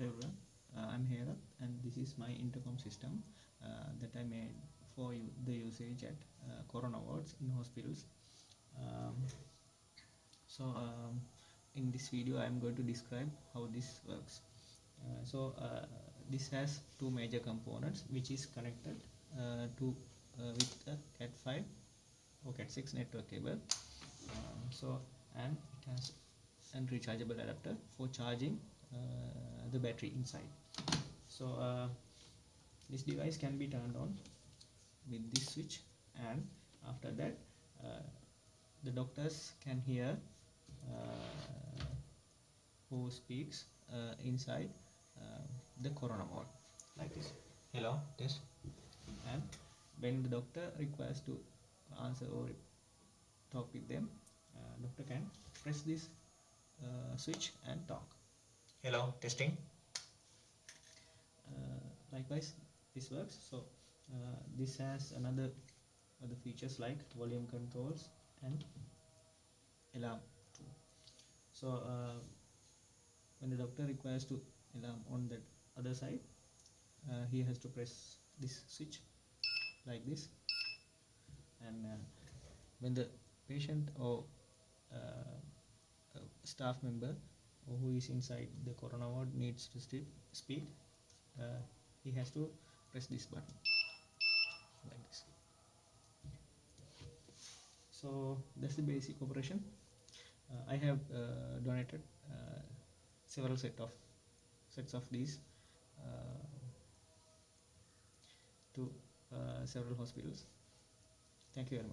Hello everyone, I'm Herath and this is my intercom system that I made for the usage at corona wards in hospitals. Um, in this video I am going to describe how this works. This has two major components which is connected with a Cat5 or Cat6 network cable. And it has a rechargeable adapter for charging the battery inside. This device can be turned on with this switch, and after that the doctors can hear who speaks inside the corona ward like this. Hello, test. And when the doctor requires to answer or talk with them, doctor can press this switch and talk. Hello, testing. Likewise, this works. This has other features like volume controls and alarm too. When the doctor requires to alarm on that other side, he has to press this switch like this, and when the patient or staff member who is inside the corona ward needs to speak, he has to press this button like this. So that's the basic operation. I have donated several sets of these to several hospitals. Thank you very much.